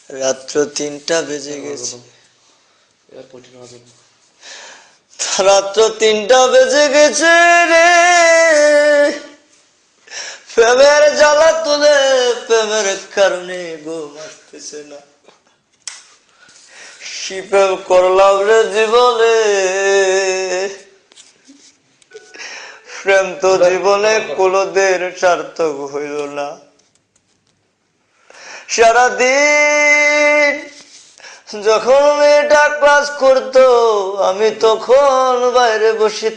রাত্র ৩টা বেজে গেছে। রাত্র ৩টা বেজে গেছে রে, প্রেমের জ্বালা তুলে প্রেমের কারণে ঘুম আসতেছে না। কি প্রেম করলাম রে জীবনে, প্রেম তো জীবনে কোনদিন সার্থক হইল না। সারাদিন যখন মেয়েটা ক্লাস করতো আমি তখন বাইরে বসে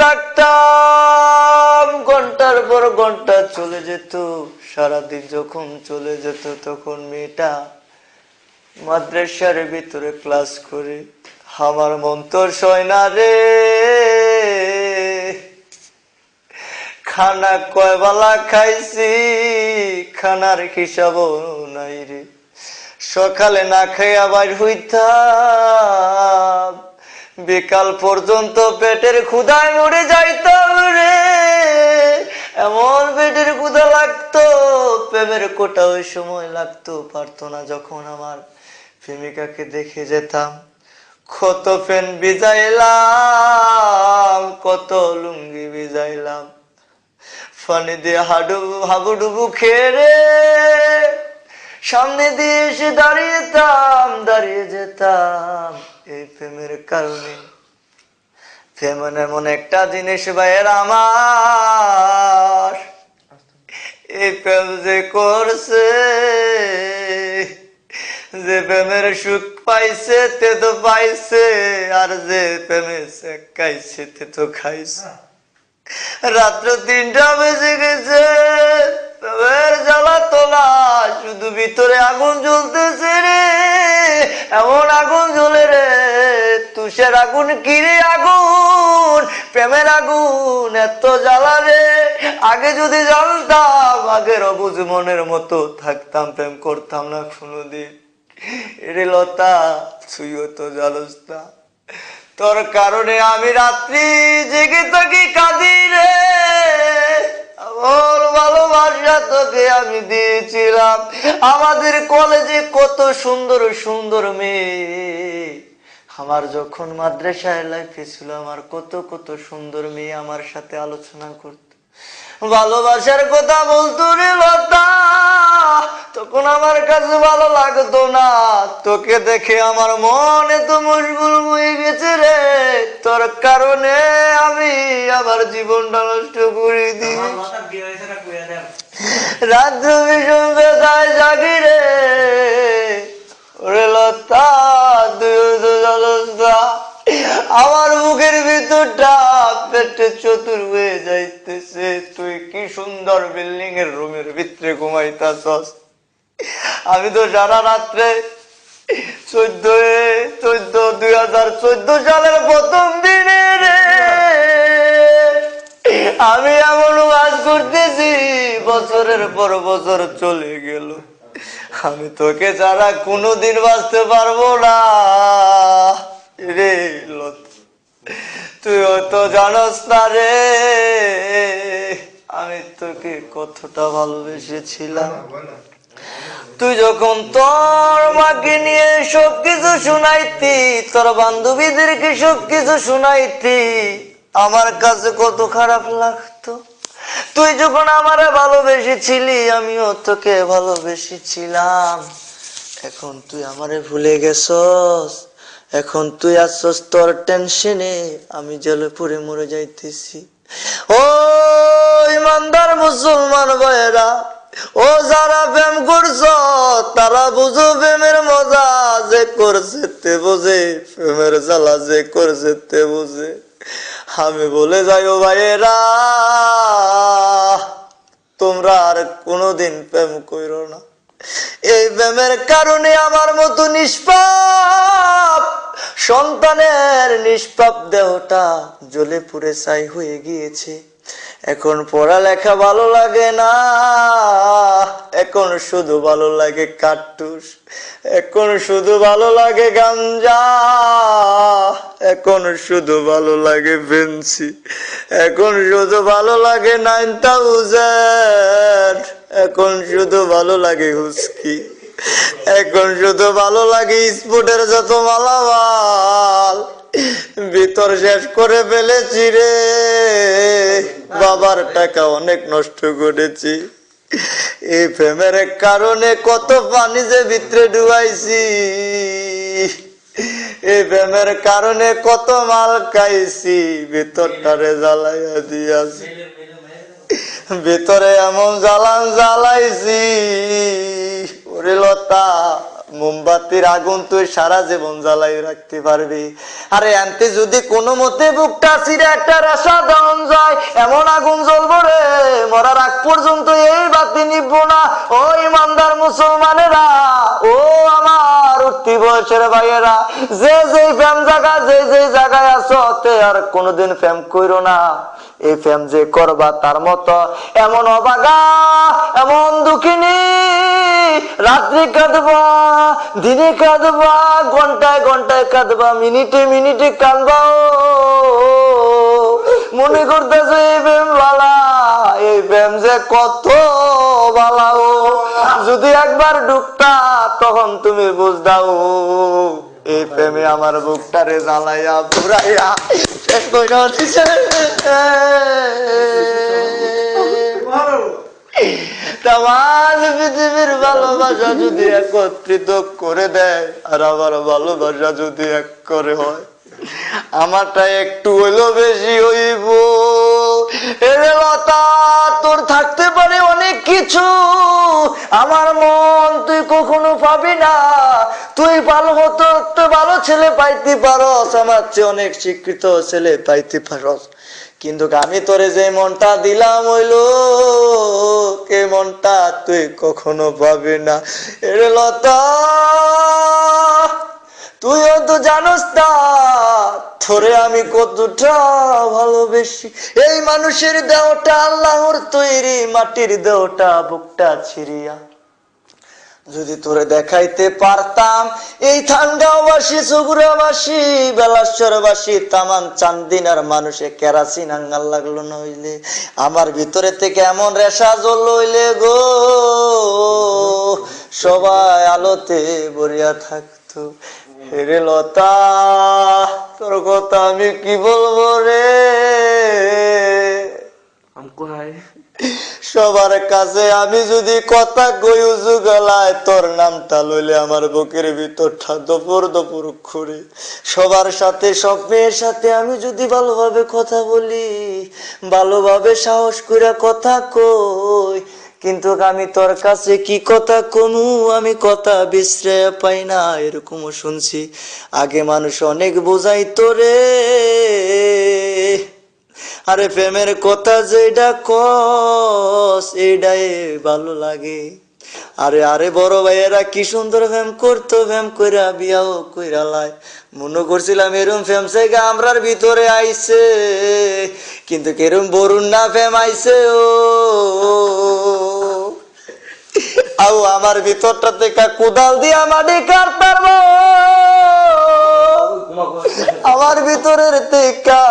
থাকতাম, ঘন্টার পর ঘন্টা চলে যেত। সারাদিন যখন চলে যেত তখন মেয়েটা মাদ্রাসার ভিতরে ক্লাস করে। আমার মন তো সয় না রে, খানা কয় বেলা খাইছি খানার হিসাবও নাই রে। সকালে না খাইয়া বাইর হইতাম, বিকাল পর্যন্ত পেটের ক্ষুধায় মরে যাইতাম রে। এমন পেটের ক্ষুধা লাগতো, প্রেমের কোটা ওই সময় লাগতো পারতো না। যখন আমার প্রেমিকাকে দেখে যেতাম, কত ফ্যান ভিজাইলাম, কত লুঙ্গি ভিজাইলাম, পানি দিয়ে হাবুডুবু খেয়ে রে সামনে দিয়ে এসে দাঁড়িয়ে যেতাম। এই প্রেমের কারণে। প্রেম এমন একটা জিনিস ভাইয়ের আমার, এই প্রেম যে করছে, যে প্রেমের সুখ পাইছে তে তো পাইছে, আর যে প্রেমে খাইছে তে তো খাইছে। রাত্র ৩টা বেজে গেছে, প্রেমের জ্বালা তোলা, শুধু ভিতরে আগুন জ্বলতেছে রে। এমন আগুন জ্বলে রে, তুষের আগুন কিরে আগুন, প্রেমের আগুন এত জ্বালা রে। আগে যদি জানতাম, আগের অবুঝ মনের মতো থাকতাম, প্রেম করতাম না কোনোদিন। এরে লতা, তুইও তো জানোস না, তোর কারণে আমি রাত্রি জেগে থাকি কাঁদি রে। আমার ভালোবাসা তোকে আমি দিয়েছিলাম। আমাদের কলেজে কত সুন্দর সুন্দর মেয়ে, আমার যখন মাদ্রাসায় লাইফে ছিল, আমার কত কত সুন্দর মেয়ে আমার সাথে আলোচনা করত, ভালোবাসার কথা বলতো রে লতা। তখন আমার কাছে ভালো লাগতো না, তোকে দেখে আমার মন এত মশগুল হয়ে গেছে রে। তোর কারণে আমি আমার জীবনটা নষ্ট করে দিই। রাত্র ভীষণ বেদায় জাগি রে, ওরে লতা তুই তো জানোস না, আমার মুখের ভিতরটা পেটে চতুর হয়ে যাইতেছে। তুই কি সুন্দর বিল্ডিং এর রুমের ভিতরে ঘুমাইতাছস, আমি তো সারা রাত্রে 2014 সালের প্রথম দিনে রে আমি এমন কাজ করতেছি, বছরের পর বছর চলে গেল, আমি তোকে ছাড়া কোনোদিন বাঁচতে পারবো না রে লতা। তুই তো জানোস না রে, আমি তোকে কতটা ভালোবেসেছিলাম। তুই যখন তোর মাকে নিয়ে সবকিছু শুনাইতি, তোর বান্ধবীদেরকে সবকিছু শুনাইতি, আমার কাছে কত খারাপ লাগতো। তুই যখন আমারে ভালোবেসেছিলি, আমিও তোকে ভালোবেসেছিলাম। এখন তুই আমারে ভুলে গেছস, এখন তুই আসছস তোর টেনশনে, আমি জেলে পুড়ে মরে যাইতেছি। ও ইমানদার মুসলমান ভাইয়েরা, ও যারা প্রেম করছ তারা বুঝো প্রেমের মজা, যে করছে তে বোঝে, প্রেমের জ্বালা যে করছে তে বোঝে। আমি বলে যাই ও ভাইয়েরা, তোমরা আর কোনোদিন প্রেম করো না। এই প্রেমের কারণে আমার মতো নিষ্পাপ সন্তানের নিষ্পাপ দেহটা জ্বলে পুড়ে ছাই হয়ে গিয়েছে। এখন পড়ালেখা ভালো লাগে না, এখন শুধু ভালো লাগে কাট্টুস, এখন শুধু ভালো লাগে গাঞ্জা, এখন শুধু ভালো লাগে ফেন্সি, এখন শুধু ভালো লাগে 9000, এখন শুধু ভালো লাগে হুস্কি, এখন শুধু ভালো লাগে স্পোর্টের যত মালামাল ভিতর শেষ করে ফেলেছি রে। বাবার টাকা অনেক নষ্ট করেছি, এই প্রেমের কারণে কত পানি যে ভিতরে ডুবাইছি, এই প্রেমের কারণে কত মাল খাইছি, ভিতরটারে জ্বালাইয়া দিয়াছি, ভিতরে এমন জ্বালান জ্বালাইছি। ওরে লতা, মোমবাতির আগুন তুই সারা জীবন জ্বালাই রাখতে পারবি, আরে আনতে যদি কোনো মতে বুকটা ছিঁড়ে একটা রেশা দেওয়া যায়, এমন আগুন জ্বলবো রে মরার আগ পর্যন্ত এই বাতি নিবব না। ও ইমানদার মুসলমানেরা, ও আমার উঠতি বয়সের ভাইয়েরা, যে যেই প্রেম জায়গা যে যেই জায়গায় আছো তে আর কোনোদিন প্রেম কইরো না। এই প্রেম যে করবা তার মতো এমন অবাগা, এমন দুঃখিনী, রাত্রি কাঁদবা, দিনে কাঁদবা, ঘন্টায় ঘন্টায় কাঁদবা, মিনিটে মিনিটে কাঁদবা। মনে করতেছে এই প্রেম বালা, এই প্রেম যে কত বালা। যদি একবার ঢুকতা তখন তুমি বুঝদাও এই প্রেমে আমার বুকটারে জ্বালাইয়া পুরাইয়া শেষ কইরা দিছে। তামাম পৃথিবীর ভালোবাসা যদি একত্রিত করে দেয় আর আমার ভালোবাসা যদি এক করে হয়, আমারটা একটু হইলো বেশি হইব। এরে লতা, তোর থাকতে পারে অনেক কিছু, আমার মন তুই কখনো পাবি না। তুই ভালো হতো, তুই ভালো ছেলে পাইতে পারস, আমার চেয়ে অনেক শিক্ষিত ছেলে পাইতে পারস, কিন্তু আমি তোরে যে মনটা দিলাম হইলো কে মনটা তুই কখনো পাবি না। এরে লতা, তুইও তো জানোস না তোরে আমি কতটা ভালোবেসি। এই মানুষের দেহটা আল্লাহর তৈরি, মাটির দেহটা বুকটা ছিড়িয়া যদি তোরে দেখাইতে পারতাম, এই থানগাঁওবাসী, চুগুড়াবাসী, বেলাশ্বরবাসী, তামান চান্দিনার মানুষে কেরাসিন আঙ্গাল লাগলো না হইলে, আমার ভিতরে থেকে এমন রেশা জ্বল হইলে গো সবাই আলোতে ভরিয়া থাকতো। হেরে লতা, তোর কথা আমি কি বলবো রে। সবার কাছে আমি যদি কথা কই উজু গলায়, তোর নামটা লইলে আমার বুকের ভিতরটা দপর দপর করে। সবার সাথে, সব মেয়ের সাথে আমি যদি ভালোভাবে কথা বলি, ভালোভাবে সাহস করে কথা কই, কিন্তু আমি তোর কাছে কি কথা কমু, আমি কথা বিশ্রয় পাই না। এরকমও শুনছি আগে মানুষ অনেক বোঝাইতো রে, আরে প্রেমের কথা যেটা কস এটাই ভালো লাগে। আরে আরে বড় ভাইয়েরা কি সুন্দর প্রেম করতো, প্রেম কইরা বিয়াও কইরা লাই। মনে করছিলাম এরম প্রেম জায়গা আমরার ভিতরে আইছে, কিন্তু কেরম বরুণ না প্রেম আইছে। ও আও আমার ভিতরটা থেকে কোদাল দিয়া মাটি কাটতার, আমার ভিতরের থেকে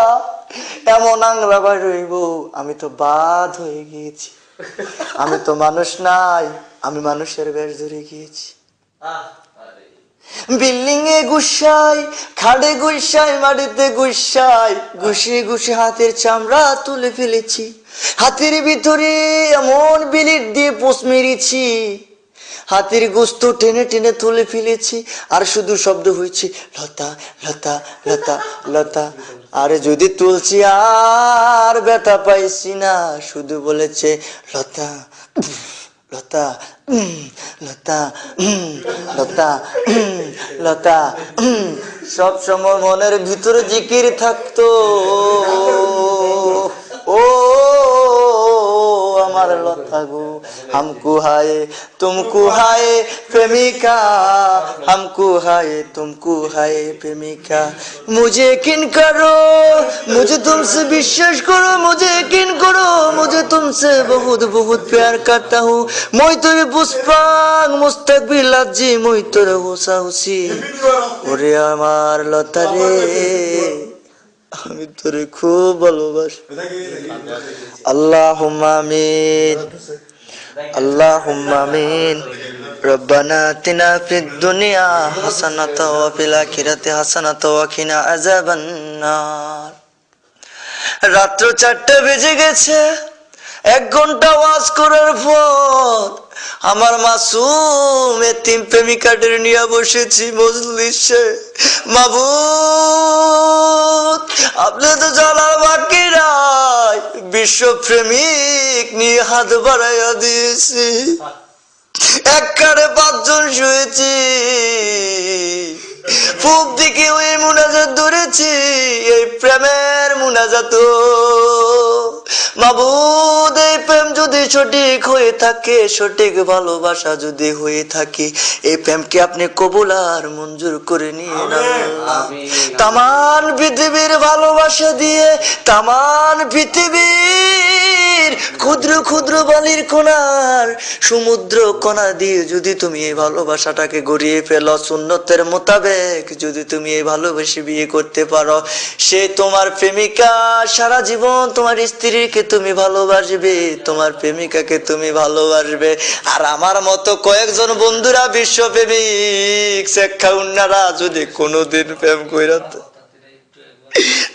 এমন আংলা বার হইব, আমি তো বাদ হয়ে গিয়েছি, আমি তো মানুষ নাই, আমি মানুষের বেশ ধরে গিয়েছি। বিল্ডিং এ গুসাই, খাড়ে গুসাই, মাটিতে গুসাই, ঘুষে ঘুষে হাতের চামড়া তুলে ফেলেছি, হাতের ভিতরে এমন বিলিট দিয়ে পোষ মেরেছি, হাতের গোস্ত টেনে টেনে তুলে ফেলেছি, আর শুধু শব্দ হয়েছে লতা লতা লতা লতা। আরে যদি তুলছি আর ব্যথা পাইছি না, শুধু বলেছে লতা লতা লতা লতা লতা। সব সময় মনের ভিতরে জিকির থাকতো, ও আমার লতা গো, हमको हाय तुमको हाय प्रेमिका, हमको हाय तुमको हाय प्रेमिका। मुझे यकीन करो, मुझे तुमसे विश्वास करो, मुझे यकीन करो, मुझे तुमसे बहुत बहुत प्यार करता हूँ। मैं তোরে পুষ্পাং মুস্তাকবির লাজি, মই তোরে হোসা হুসি। ওরে আমার লতা রে, আমি তোরে খুব ভালোবাসি। আল্লাহুম্মা আমিন। আল্লাহুম্মা আমিন। রব্বানা আতিনা ফিদ দুনিয়া হাসানাতাও ওয়া ফিল আখিরাতি হাসানাতাও ওয়া কিনা আযাবান নার। রাত্র 4টা বেজে গেছে। 1 ঘন্টা ওয়াজ করার পর আমার মাসুম এতিম প্রেমিকাদের নিয়ে বসেছি মজলিসে। মাবুদ, আপনি তো জানার বাকি নাই, বিশ্ব প্রেমিক নিয়ে হাত বাড়াইয়া দিয়েছি। এক কারে 5 জন শুয়েছি। পূব দিকে ওই মুনাজাত ধরেছি, এই প্রেমের মুনাজাত। মাবুদ, এই প্রেম যদি সঠিক হয়ে থাকে, সঠিক ভালোবাসা যদি হয়ে থাকে, এই প্রেমকে আপনি কবুল আর মঞ্জুর করে নিয়ে নেন। তামান পৃথিবীর ভালোবাসা দিয়ে, তামান পৃথিবীর ক্ষুদ্র ক্ষুদ্র বালির কণার সমুদ্র কণা দিয়ে যদি তুমি এই ভালোবাসাটাকে গড়িয়ে ফেলো, সুন্নতের মোতাবেক যদি তুমি এই ভালোবেসে বিয়ে করতে পারো, সে তোমার প্রেমিকা। সারা জীবন তোমার স্ত্রীকে তুমি ভালোবাসবে, তোমার প্রেমিকাকে তুমি ভালোবাসবে। আর আমার মতো কয়েকজন বন্ধুরা বিশ্বপ্রেমিক শেখা উন্নারা যদি কোনোদিন প্রেম কইরাত,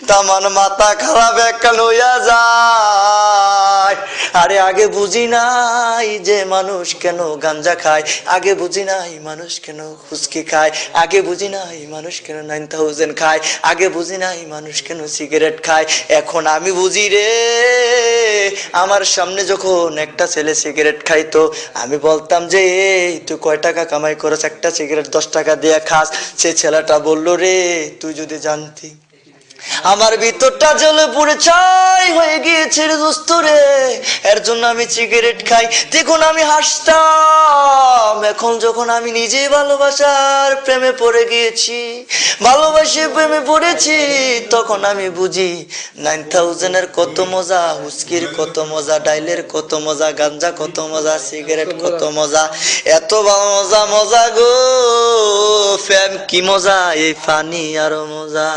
তামান মাথা খারাপ একখান হইয়া যায়। আরে আগে বুঝি নাই যে মানুষ কেন গাঞ্জা খায়, আগে বুঝি নাই মানুষ কেন হুস্কি খায়, আগে বুঝি নাই মানুষ কেন 9000 খায়, আগে বুঝি নাই মানুষ কেন সিগারেট খায়। এখন আমি বুঝি রে। আমার সামনে যখন একটা ছেলে সিগারেট খাইতো, আমি বলতাম যে এই তুই কয় টাকা কামাই করছ, একটা সিগারেট 10 টাকা দিয়ে খাস। সে ছেলেটা বলল, রে তুই যদি জানতি আমার ভিতরটা জ্বলে পুড়ে ছাই হয়ে গিয়েছে রে দোস্ত রে, এর জন্য আমি সিগারেট খাই। দেখুন আমি হাসতাম। এখন যখন আমি নিজে ভালোবাসার প্রেমে পড়ে গিয়েছি, ভালোবাসে প্রেমে পড়েছি, তখন আমি বুঝি 9000 কত মজা, হুস্কির কত মজা, ডাইলের কত মজা, গাঞ্জা কত মজা, সিগারেট কত মজা। এত মজা মজা গো, প্রেম কি মজা, এই পানি আরো মজা।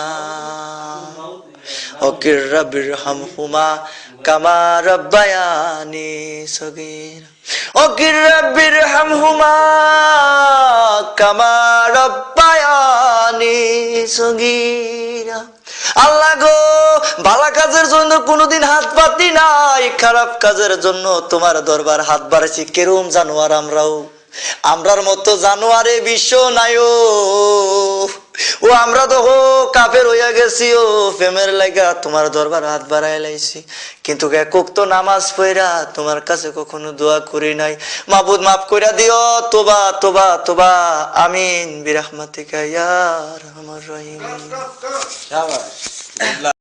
ওকির রাব্বির হামহুমা কামা রাব্বায়ানি সগীরা, ওকির রাব্বির হামহুমা কামা রাব্বায়ানি সগীরা। আল্লাহ গো, ভালো কাজের জন্য কোনোদিন হাত পাতি নাই, খারাপ কাজের জন্য তোমার দরবার হাত বাড়াইছি। কেরম জানোয়ার আমরার মতো জানোয়ারে বিশ্ব নাই ও আমরা তো কাফের হইয়া গেছি, ও প্রেমের লাগা তোমার দরবার হাত বাড়াই লাইছি, কিন্তু একক তো নামাজ পড়া তোমার কাছে কখনো দোয়া করি নাই। মাবুদ মাফ কইরা দিও, তোবা তোবা তোবা, আমিন বিরহমাতিকা ইয়া আরহামার রাহিমিন।